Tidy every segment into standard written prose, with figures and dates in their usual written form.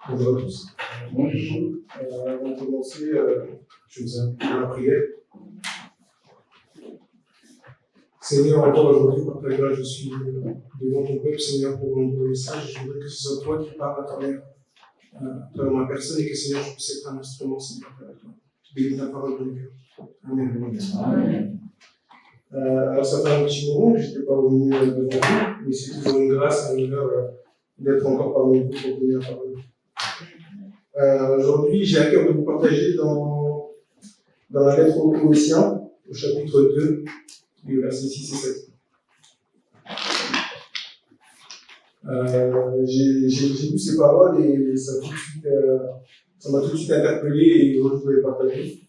Bonjour à tous. Avant de commencer, je vous invite à la prière. Seigneur, encore aujourd'hui, par ta grâce, je suis devant ton peuple, Seigneur, pour un nouveau message. Je voudrais que ce soit toi qui parles à travers ma personne et que, Seigneur, je puisse être un instrument, Seigneur, avec toi. Bénis la parole de Dieu. Amen. Amen. Alors, ça fait un petit moment que je n'étais pas venu devant vous, mais c'est toujours une grâce et un honneur d'être encore parmi vous pour venir parler. Aujourd'hui, j'ai à cœur de vous partager dans la lettre aux Colossiens, au chapitre 2, du verset 6 et 7. J'ai lu ces paroles et ça m'a tout de suite interpellé et je voulais partager.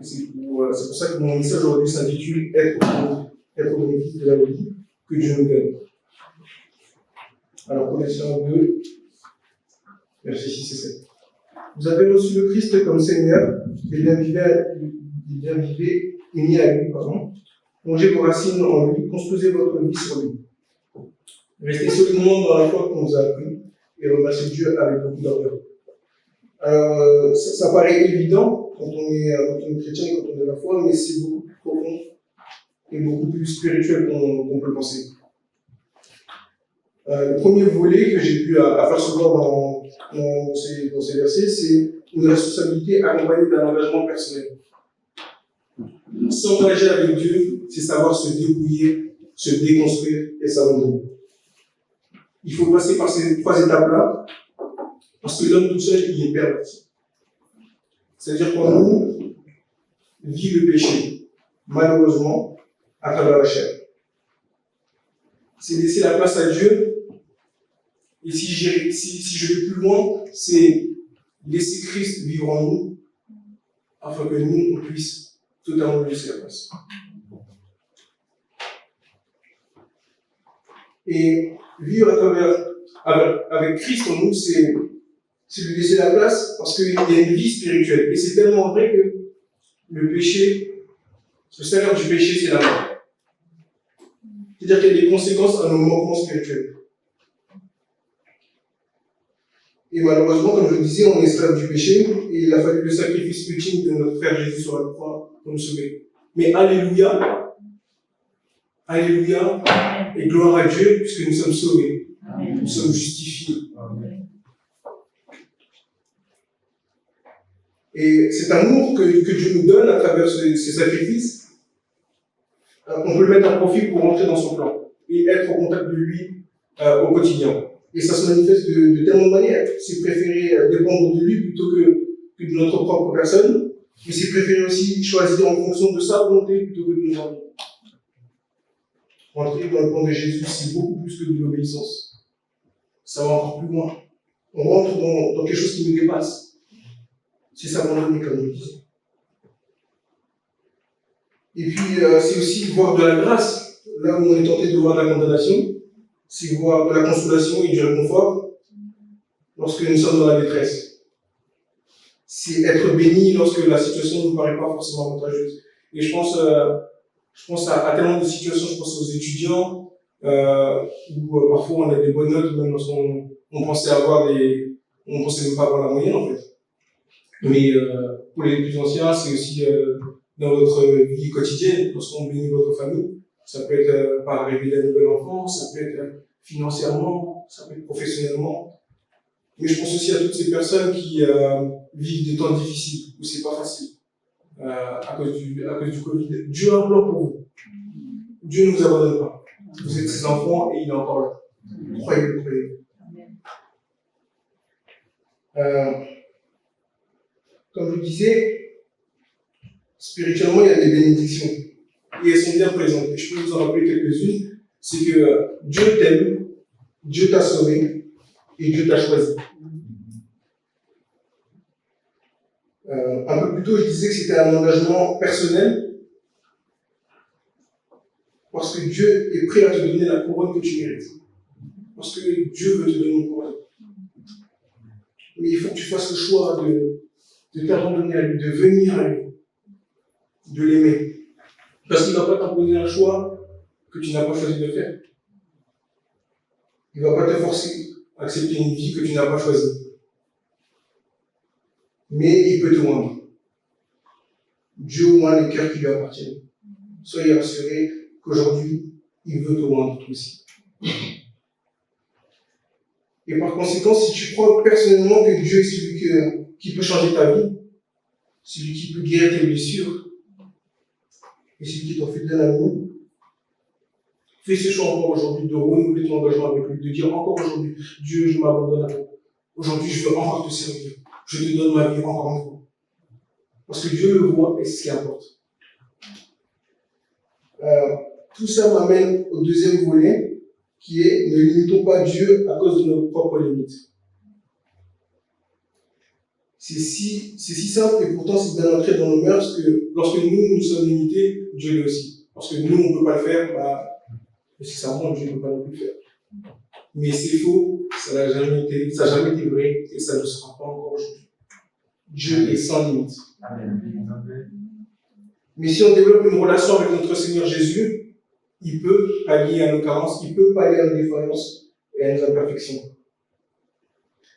C'est pour ça que mon message aujourd'hui s'intitule Être au bénéfice de la vie que Dieu nous donne. Alors, Colossiens 2, versets 6 et 7. Vous avez reçu le Christ comme Seigneur, et bien vivez, unis à lui, Plongez vos racines en lui, construisez votre vie sur lui. Restez solidement dans la foi qu'on vous a appris et remerciez Dieu avec beaucoup d'ardeur. Alors, ça paraît évident quand on est chrétien et quand on est de la foi, mais c'est beaucoup plus profond et beaucoup plus spirituel qu'on peut penser. Le premier volet que j'ai pu apercevoir dans ces versets, c'est une responsabilité accompagnée d'un engagement personnel. S'engager avec Dieu, c'est savoir se débrouiller, se déconstruire et s'abandonner. Il faut passer par ces 3 étapes-là, parce que l'homme tout seul, il est perverti. C'est-à-dire qu'en nous vit le péché, malheureusement, à travers la chair. C'est laisser la place à Dieu, et si je vais plus loin, c'est laisser Christ vivre en nous, afin que nous, on puisse totalement lui laisser la place. Et vivre avec Christ en nous, c'est lui laisser la place parce qu'il y a une vie spirituelle. Et c'est tellement vrai que le salaire du péché, c'est la mort. C'est-à-dire qu'il y a des conséquences à nos manquements spirituels. Et malheureusement, comme je le disais, on est esclave du péché et il a fallu le sacrifice ultime de notre frère Jésus sur la croix pour nous sauver. Mais alléluia, alléluia, et gloire à Dieu puisque nous sommes sauvés. Amen. Nous sommes justifiés. Amen. Et cet amour que Dieu nous donne à travers ces sacrifices, on peut le mettre à profit pour entrer dans son plan et être au contact de lui au quotidien. Et ça se manifeste de tellement de manières. C'est préférer dépendre de lui plutôt que de notre propre personne, mais c'est préférer aussi choisir en fonction de sa volonté plutôt que de nos envies. Rentrer dans le plan de Jésus, c'est beaucoup plus que de l'obéissance. Ça va encore plus loin. On rentre dans quelque chose qui nous dépasse. C'est s'abandonner, comme nous disons. Et puis, c'est aussi voir de la grâce, là où on est tenté de voir de la condamnation, c'est voir de la consolation et du réconfort lorsque nous sommes dans la détresse. C'est être béni lorsque la situation ne nous paraît pas forcément avantageuse. Et je pense à tellement de situations, je pense aux étudiants, où parfois on a des bonnes notes, même lorsqu'on pensait on pensait même pas avoir la moyenne en fait. Mais pour les plus anciens, c'est aussi dans votre vie quotidienne, lorsqu'on bénit votre famille. Ça peut être par l'arrivée d'un nouvel enfant, ça peut être financièrement, ça peut être professionnellement. Mais je pense aussi à toutes ces personnes qui vivent des temps difficiles, où c'est pas facile, à cause du Covid. Dieu a un plan pour vous. Dieu ne nous abandonne pas. Vous êtes ses enfants et il est encore là. Croyez-le, croyez-le. Comme je vous disais, spirituellement, il y a des bénédictions. Et elles sont bien présentes. Et je peux vous en rappeler quelques-unes. C'est que Dieu t'aime, Dieu t'a sauvé et Dieu t'a choisi. Un peu plus tôt, je disais que c'était un engagement personnel parce que Dieu est prêt à te donner la couronne que tu mérites. Parce que Dieu veut te donner une couronne. Mais il faut que tu fasses le choix de t'abandonner à lui, de venir à lui, de l'aimer. Parce qu'il ne va pas t'imposer un choix que tu n'as pas choisi de faire. Il ne va pas te forcer accepter une vie que tu n'as pas choisie. Mais il peut te rendre. Dieu oint les cœurs qui lui appartiennent. Soyez rassurés qu'aujourd'hui, il veut te rendre toi aussi. Et par conséquent, si tu crois personnellement que Dieu est celui qui peut changer ta vie, celui qui peut guérir tes blessures, et celui qui est ton fidèle ami, fais ce choix encore aujourd'hui de renouveler ton engagement avec lui, de dire encore aujourd'hui, Dieu, je m'abandonne à toi. Aujourd'hui, je veux encore te servir. Je te donne ma vie encore une fois. Parce que Dieu le voit et c'est ce qui importe. Tout ça m'amène au deuxième volet, qui est ne limitons pas Dieu à cause de nos propres limites. C'est si simple et pourtant c'est bien ancré dans nos mœurs que lorsque nous sommes limités, Dieu l'est aussi. Parce que nous, on ne peut pas le faire, nécessairement Dieu ne peut pas non plus le faire. Mais c'est faux, ça n'a jamais été vrai et ça ne sera pas encore aujourd'hui. Dieu est sans limite. Mais si on développe une relation avec notre Seigneur Jésus, il peut pallier à nos carences, il peut pallier à nos défaillances et à nos imperfections.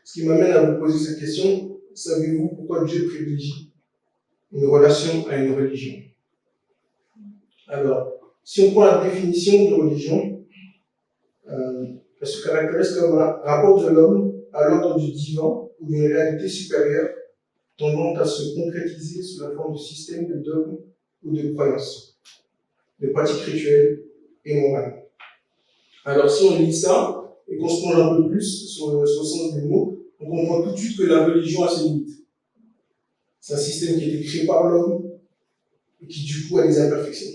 Ce qui m'amène à vous poser cette question, savez-vous pourquoi Dieu privilégie une relation à une religion? Alors, si on prend la définition de religion, elle se caractérise comme un rapport de l'homme à l'ordre du divin ou d'une réalité supérieure tendant à se concrétiser sous la forme de systèmes de dogmes ou de croyances, de pratiques rituelles et morales. Alors, si on lit ça et qu'on se plonge un peu plus sur le sens des mots, on comprend tout de suite que la religion a ses limites. C'est un système qui a été créé par l'homme et qui, du coup, a des imperfections.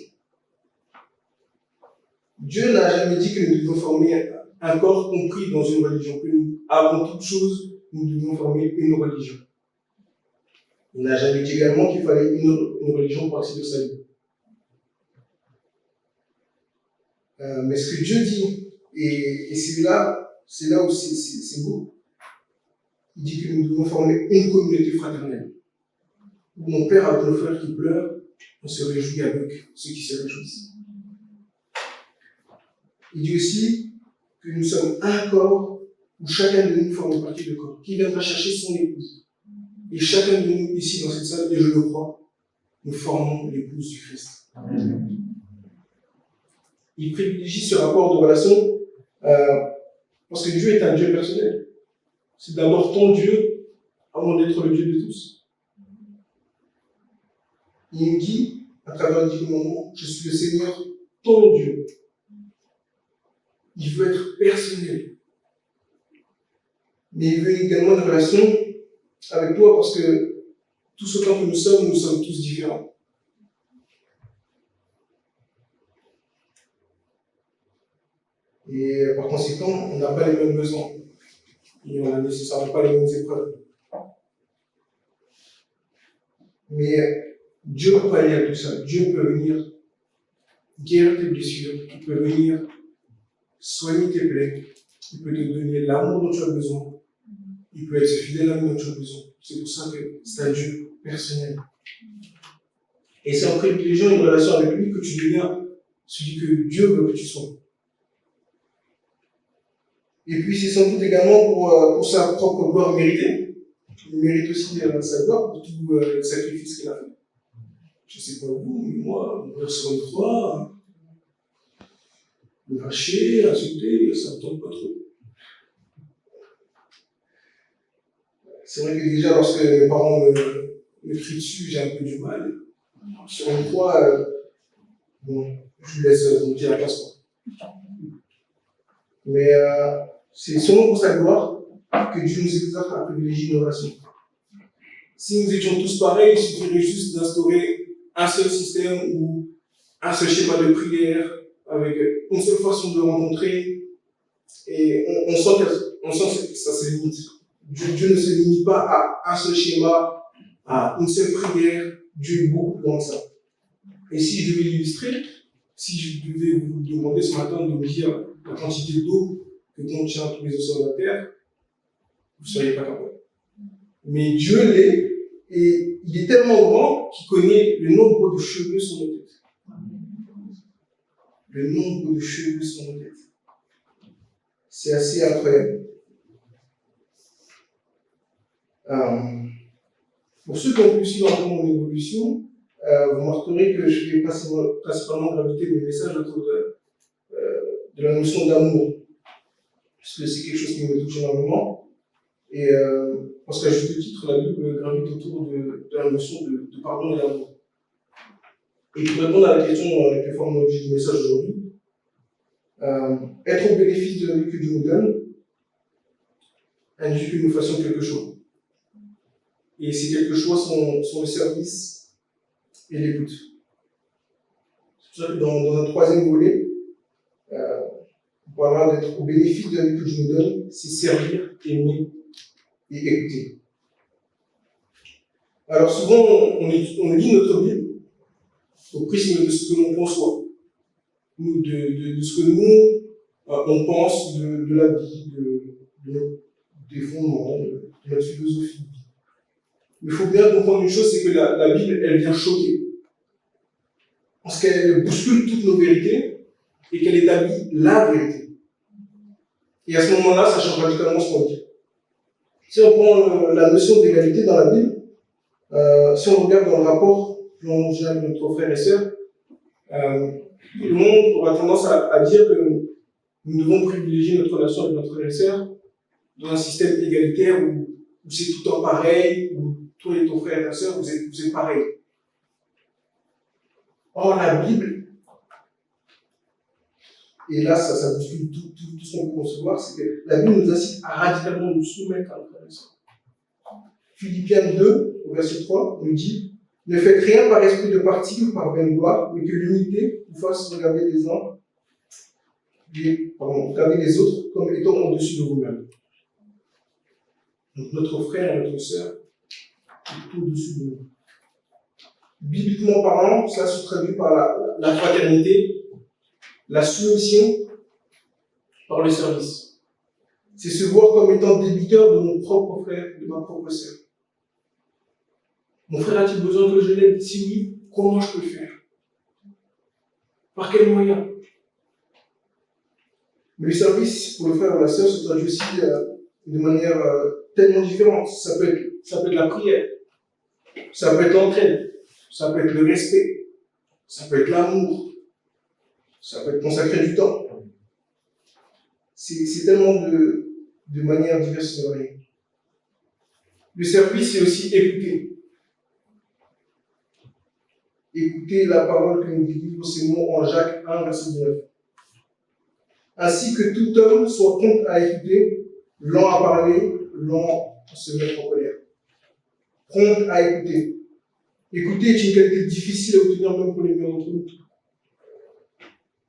Dieu n'a jamais dit que nous devions former un corps compris dans une religion, que nous, avant toute chose, nous devions former une religion. Il n'a jamais dit également qu'il fallait une religion pour accéder au salut. Mais ce que Dieu dit, et c'est là où c'est beau, il dit que nous devons former une communauté fraternelle, où mon père a nos frères qui pleurent, on se réjouit avec ceux qui se réjouissent. Il dit aussi que nous sommes un corps où chacun de nous forme partie de corps, qui viendra chercher son épouse. Et chacun de nous, ici dans cette salle, et je le crois, nous formons l'épouse du Christ. Amen. Il privilégie ce rapport de relation parce que Dieu est un Dieu personnel. C'est d'abord ton Dieu avant d'être le Dieu de tous. Il nous dit, à travers le commandement, je suis le Seigneur, ton Dieu. Il veut être personnel. Mais il veut également une relation avec toi parce que tout autant que nous sommes tous différents. Et par conséquent, on n'a pas les mêmes besoins. Et on n'a nécessairement pas les mêmes épreuves. Mais Dieu peut pallier à tout ça. Dieu peut venir guérir tes blessures. Il peut venir soigner tes plaies. Il peut te donner l'amour dont tu as besoin. Il peut être fidèle à l'amour dont tu as besoin. C'est pour ça que c'est un Dieu personnel. Et c'est en privilégiant une relation avec lui que tu deviens celui que Dieu veut que tu sois. Et puis c'est sans doute également pour sa propre gloire méritée. Il mérite aussi sa gloire pour tout le sacrifice qu'il a fait. Je ne sais pas vous, mais moi, mourir sur une croix, me lâcher, insulter, ça ne me tombe pas trop. C'est vrai que déjà, lorsque mes parents me crient dessus, j'ai un peu du mal. Sur une croix, bon, je vous laisse monter la place. Mais c'est seulement pour sa gloire que Dieu nous exhorte à privilégier nos relations. Si nous étions tous pareils, il suffirait juste d'instaurer un seul système ou un seul schéma de prière avec une seule façon de rencontrer et on sent que ça se limite. Dieu ne se limite pas à un seul schéma, à une seule prière. Dieu est beaucoup plus grand que ça. Et si je devais l'illustrer, si je devais vous demander ce matin de me dire la quantité d'eau que contient tous les océans de la terre, vous ne seriez pas capable. Mais Dieu l'est, et il est tellement grand qu'il connaît le nombre de cheveux sur nos têtes. Le nombre de cheveux sur nos têtes. C'est assez incroyable. Euh, pour ceux qui ont pu suivre un peu mon évolution, vous remarquerez que je vais principalement graviter mes messages autour de la notion d'amour, puisque c'est quelque chose qui me touche énormément. Et parce qu'à juste titre, la Bible gravite autour de la notion de pardon et d'amour. Et pour répondre à la question qui forme l'objet du message aujourd'hui, être au bénéfice de la vie que Dieu nous donne indique que nous fassions quelque chose. Et ces quelque chose sont le service et l'écoute. C'est pour ça que dans un troisième volet, on parlera d'être au bénéfice de la vie que Dieu nous donne, c'est servir, aimer et écouter. Alors souvent, on lit notre Bible au prisme de ce que l'on conçoit, de ce que nous, on pense de la vie, des fondements, de notre philosophie. Mais il faut bien comprendre une chose, c'est que la Bible, elle vient choquer. Parce qu'elle bouscule toutes nos vérités et qu'elle établit la vérité. Et à ce moment-là, ça change radicalement ce qu'on dit. Si on prend la notion d'égalité dans la Bible, si on regarde dans le rapport dont j'ai avec notre frère et sœur, le monde aura tendance à dire que nous devons privilégier notre relation avec notre frère et sœur dans un système égalitaire où c'est tout le temps pareil, où toi et ton frère et ta sœur, vous êtes pareils. Or, la Bible, et là, ça bouscule tout ce qu'on peut concevoir, c'est que la Bible nous incite à radicalement nous soumettre à notre frère et sœur. Philippiens 2, au verset 3, nous dit: ne faites rien par esprit de parti ou par vaine gloire, mais que l'unité vous fasse regarder les autres comme étant au-dessus de vous-même. Donc notre frère, notre sœur, est tout au-dessus de nous. Bibliquement parlant, cela se traduit par la fraternité, la soumission par le service. C'est se voir comme étant débiteur de mon propre frère, de ma propre sœur. Mon frère a-t-il besoin que je l'aide? Si oui, comment je peux le faire? Par quels moyens? Mais le service pour le frère ou la sœur se traduit aussi de manière tellement différente. Ça peut être la prière, ça peut être l'entraide, ça peut être le respect, ça peut être l'amour, ça peut être consacrer du temps. C'est tellement de manières diverses et variées. Le service, c'est aussi écouter. Écouter la parole que nous délivre ces mots en Jacques 1, verset 9. Ainsi que tout homme soit prompt à écouter, lent à parler, lent à se mettre en colère. Prompt à écouter. Écouter est une qualité difficile à obtenir même pour les meilleurs d'entre nous.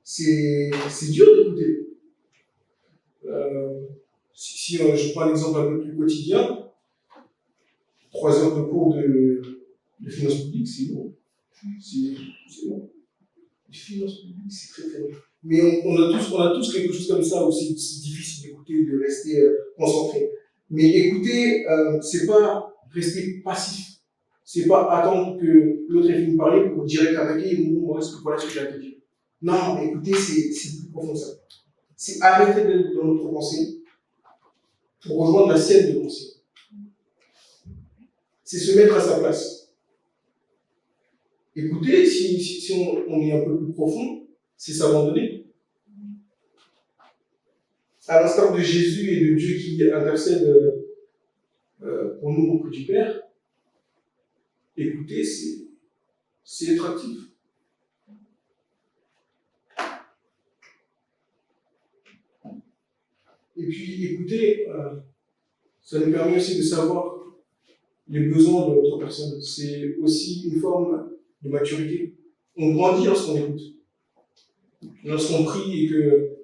C'est dur d'écouter. Si je prends un exemple un peu plus quotidien, 3 heures de cours de finances publiques, c'est bon. C'est bon. Les finances publiques, c'est très long. Mais on a tous quelque chose comme ça où c'est difficile d'écouter, de rester concentré. Mais écouter, c'est pas rester passif. C'est pas attendre que l'autre ait fini de parler pour direct attaquer et voilà ce que j'ai à te dire. Non, écouter, c'est plus profond que ça. C'est arrêter d'être dans notre pensée pour rejoindre la sienne de pensée. C'est se mettre à sa place. Écouter, si on est un peu plus profond, c'est s'abandonner. À l'instar de Jésus et de Dieu qui intercède pour nous auprès du Père, écouter, c'est être actif. Et puis écouter, ça nous permet aussi de savoir les besoins de l'autre personne. C'est aussi une forme de maturité. On grandit lorsqu'on écoute. Lorsqu'on prie et que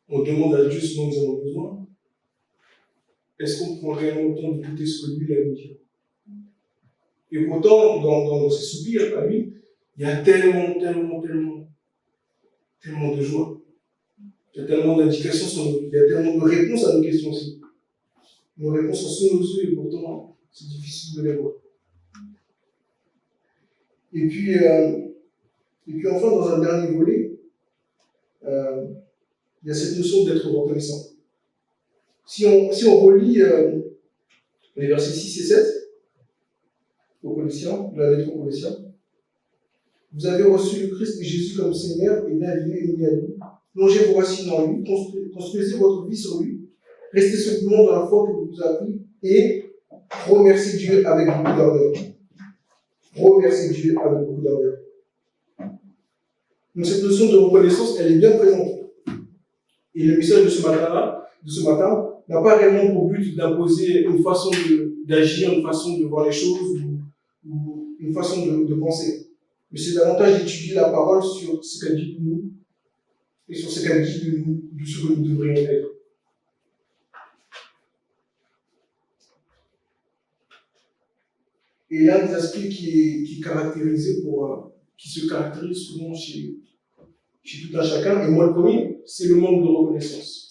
on demande à Dieu ce dont nous avons besoin, est-ce qu'on prend réellement le temps d'écouter ce que lui a à nous dire? Et pourtant, dans ses soupirs à lui, il y a tellement de joie. Il y a tellement d'indications, il y a tellement de réponses à nos questions aussi. Nos réponses sont sous nos yeux et pourtant, c'est difficile de les voir. Et puis enfin, dans un dernier volet, il y a cette notion d'être reconnaissant. Si on relit Les versets 6 et 7, aux Colossiens, de la lettre aux Colossiens. Vous avez reçu le Christ et Jésus comme Seigneur et bien uni à lui. Plongez vos racines en lui, construisez votre vie sur lui, restez simplement dans la foi que vous avez appris et remerciez Dieu avec beaucoup d'ardeur. Remerciez Dieu avec beaucoup d'ardeur. Donc cette notion de reconnaissance, elle est bien présente. Et le message de ce matin, n'a pas réellement pour but d'imposer une façon d'agir, une façon de voir les choses ou une façon de penser. Mais c'est davantage d'étudier la parole sur ce qu'elle dit de nous et sur ce qu'elle dit de nous, de ce que nous devrions être. Et l'un des aspects qui se caractérise souvent chez tout un chacun, et moi le premier, c'est le manque de reconnaissance.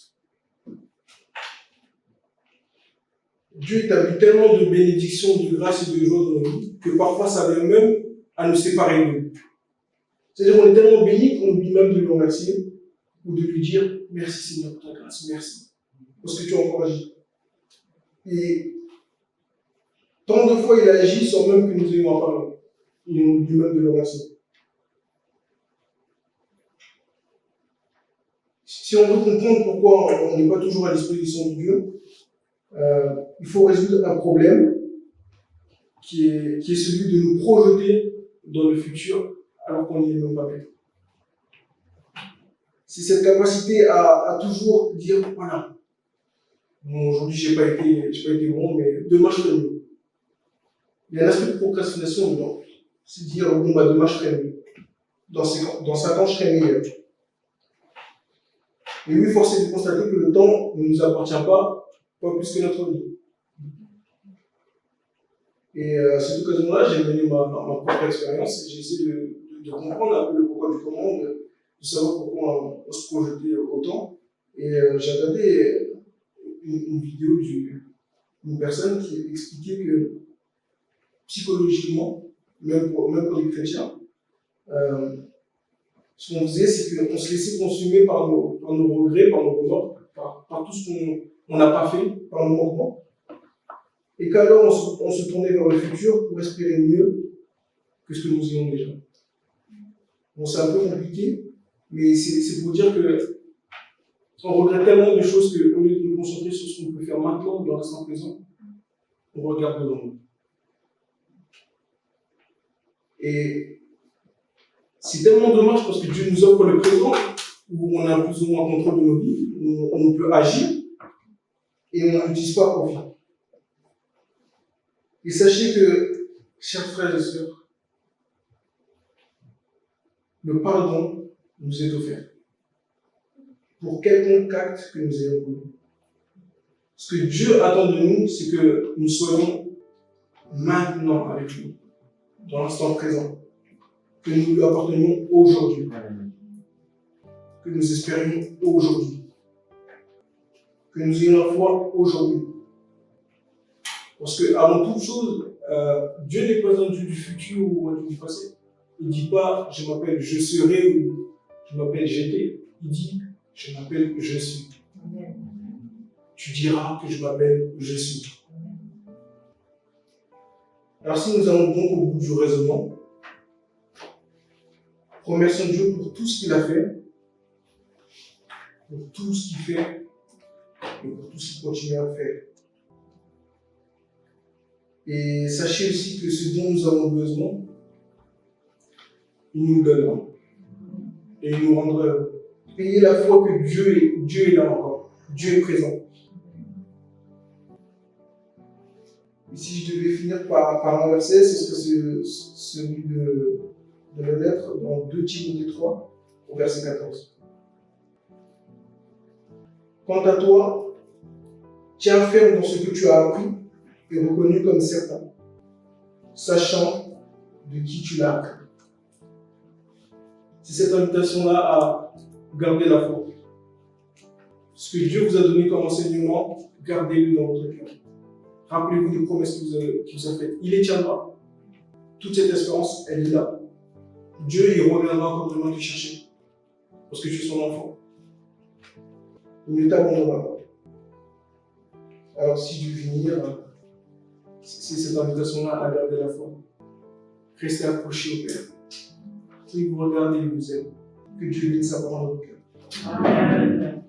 Dieu établit tellement de bénédictions, de grâce et de joie dans nos vies que parfois ça vient même à nous séparer de lui. C'est-à-dire qu'on est tellement béni qu'on oublie même de le remercier ou de lui dire merci Seigneur pour ta grâce, merci parce que tu as encore agi. Et tant de fois il a agi sans même que nous ayons à parler. Il nous oublie même de le remercier. Si on veut comprendre pourquoi on n'est pas toujours à disposition de Dieu, il faut résoudre un problème qui est celui de nous projeter dans le futur alors qu'on n'y est même pas prêt. C'est cette capacité à toujours dire voilà, bon, aujourd'hui j'ai pas été bon, mais demain je ferai mieux. Il y a un aspect de procrastination dedans. C'est dire bon bah demain je ferai mieux. Dans 5 ans je serai meilleur. Et oui, force est de constater que le temps ne nous appartient pas plus que notre vie. Et à cette occasion-là, j'ai mené ma propre expérience et j'ai essayé de comprendre un peu le pourquoi du comment, de savoir pourquoi on se projetait autant. Et j'ai regardé une vidéo d'une personne qui expliquait que psychologiquement, même pour les chrétiens, ce qu'on faisait, c'est qu'on se laissait consumer par nos regrets, par nos remords, par tout ce qu'on n'a pas fait, par nos manquements. Et qu'alors on se tournait vers le futur pour espérer mieux que ce que nous ayons déjà. Bon, c'est un peu compliqué, mais c'est pour dire que on regrette tellement de choses qu'au lieu de nous concentrer sur ce qu'on peut faire maintenant, dans l'instant présent, on regarde devant nous. Et c'est tellement dommage parce que Dieu nous offre le présent où on a plus ou moins contrôle de nos vies, où on peut agir et on n'utilise pas à profit. Et sachez que, chers frères et sœurs, le pardon nous est offert pour quelconque acte que nous ayons commis. Ce que Dieu attend de nous, c'est que nous soyons maintenant avec lui, dans l'instant présent, que nous lui appartenions aujourd'hui, que nous espérions aujourd'hui, que nous ayons la foi aujourd'hui. Parce qu'avant toute chose, Dieu n'est pas un Dieu du futur ou un Dieu du passé. Il ne dit pas je m'appelle je serai ou je m'appelle j'étais. Il dit je m'appelle je suis. Tu diras que je m'appelle je suis. Alors si nous allons donc au bout du raisonnement, remercions Dieu pour tout ce qu'il a fait, pour tout ce qu'il fait et pour tout ce qu'il continue à faire. Et sachez aussi que ce dont nous avons besoin, il nous le donnera. Et il nous rendra heureux. Ayez la foi que Dieu est là encore. Dieu est présent. Et si je devais finir par un verset, ce serait celui de la lettre dans 2 Timothée 3, au verset 14. Quant à toi, tiens ferme dans ce que tu as appris et reconnu comme certain, sachant de qui tu l'as appris. C'est cette invitation-là à garder la foi. Ce que Dieu vous a donné comme enseignement, gardez-le dans votre cœur. Rappelez-vous des promesses qu'il vous a faites. Il les tiendra. Toute cette espérance, elle est là. Dieu, il reviendra encore demain te chercher. Parce que tu es son enfant. Il ne t'abandonnera pas. Alors si je veux finir, c'est cette invitation-là à garder la foi. Restez accrochés au Père. Il vous regarde et il vous aime. Que Dieu bénisse sa parole dans nos cœurs. Amen.